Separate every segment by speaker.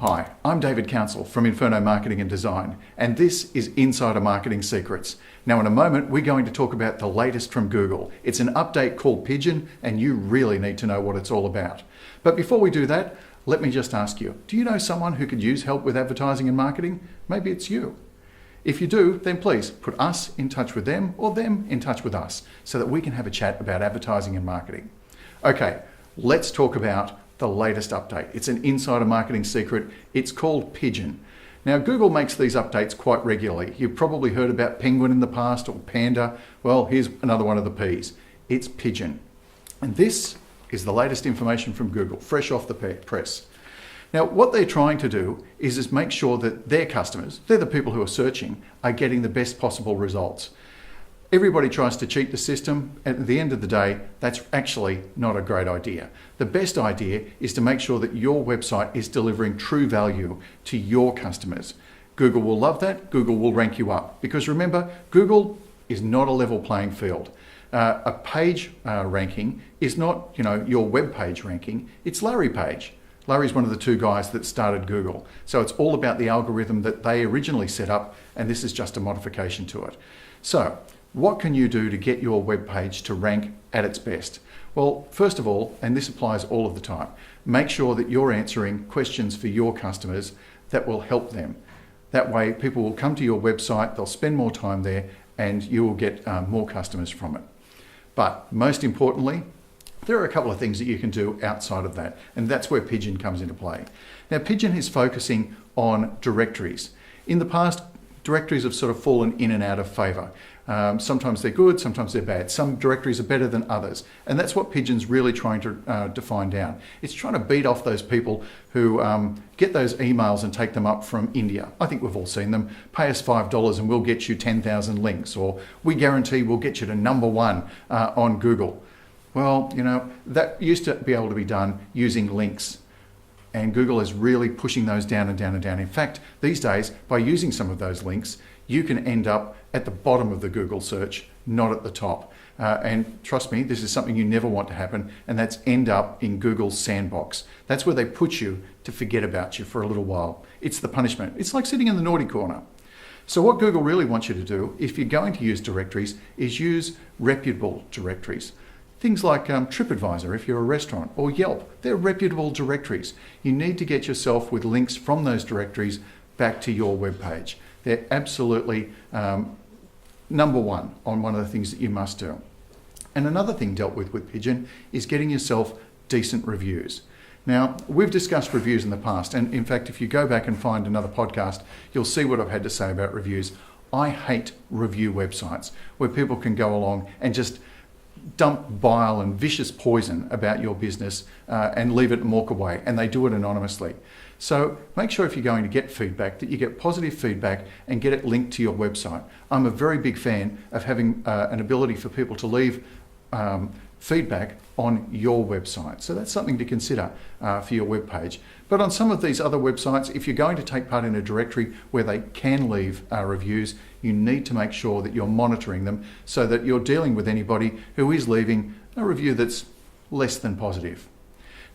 Speaker 1: Hi, I'm David Council from Inferno Marketing and Design, and this is Insider Marketing Secrets. Now in a moment, we're going to talk about the latest from Google. It's an update called Pidgeon, and you really need to know what it's all about. But before we do that, let me just ask you, do you know someone who could use help with advertising and marketing? Maybe it's you. If you do, then please put us in touch with them or them in touch with us so that we can have a chat about advertising and marketing. Okay, let's talk about the latest update. It's an insider marketing secret. It's called Pidgeon. Now, Google makes these updates quite regularly. You've probably heard about Penguin in the past or Panda. Well, here's another one of the P's. It's Pidgeon. And this is the latest information from Google, fresh off the press. Now, what they're trying to do is make sure that their customers, they're the people who are searching, are getting the best possible results. Everybody tries to cheat the system. At the end of the day, that's actually not a great idea. The best idea is to make sure that your website is delivering true value to your customers. Google will love that. Google will rank you up. Because remember, Google is not a level playing field. A page ranking is not, your web page ranking. It's Larry Page. Larry's one of the two guys that started Google. So it's all about the algorithm that they originally set up, and this is just a modification to it. So, what can you do to get your web page to rank at its best? Well, first of all, and this applies all of the time, make sure that you're answering questions for your customers that will help them. That way, people will come to your website, they'll spend more time there, and you will get more customers from it. But most importantly, there are a couple of things that you can do outside of that, and that's where Pidgeon comes into play. Now, Pidgeon is focusing on directories. In the past, directories have sort of fallen in and out of favour. Sometimes they're good, sometimes they're bad. Some directories are better than others. And that's what Pidgeon's really trying to define down. It's trying to beat off those people who get those emails and take them up from India. I think we've all seen them. Pay us $5 and we'll get you 10,000 links, or we guarantee we'll get you to #1 on Google. Well, that used to be able to be done using links. And Google is really pushing those down and down and down. In fact, these days, by using some of those links, you can end up at the bottom of the Google search, not at the top. And trust me, this is something you never want to happen, and that's end up in Google's sandbox. That's where they put you to forget about you for a little while. It's the punishment. It's like sitting in the naughty corner. So what Google really wants you to do, if you're going to use directories, is use reputable directories. Things like TripAdvisor, if you're a restaurant, or Yelp, they're reputable directories. You need to get yourself with links from those directories back to your web page. They're absolutely #1 on one of the things that you must do. And another thing dealt with Pidgeon is getting yourself decent reviews. Now, we've discussed reviews in the past, and in fact, if you go back and find another podcast, you'll see what I've had to say about reviews. I hate review websites where people can go along and just dump bile and vicious poison about your business and leave it and walk away, and they do it anonymously. So make sure if you're going to get feedback that you get positive feedback and get it linked to your website. I'm a very big fan of having an ability for people to leave feedback on your website. So that's something to consider for your web page. But on some of these other websites, if you're going to take part in a directory where they can leave reviews, you need to make sure that you're monitoring them so that you're dealing with anybody who is leaving a review that's less than positive.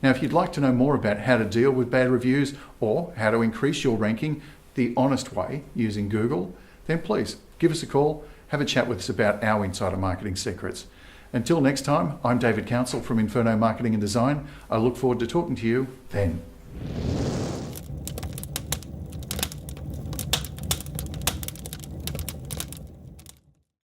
Speaker 1: Now, if you'd like to know more about how to deal with bad reviews or how to increase your ranking the honest way using Google, then please give us a call, have a chat with us about our insider marketing secrets. Until next time, I'm David Council from Inferno Marketing and Design. I look forward to talking to you then.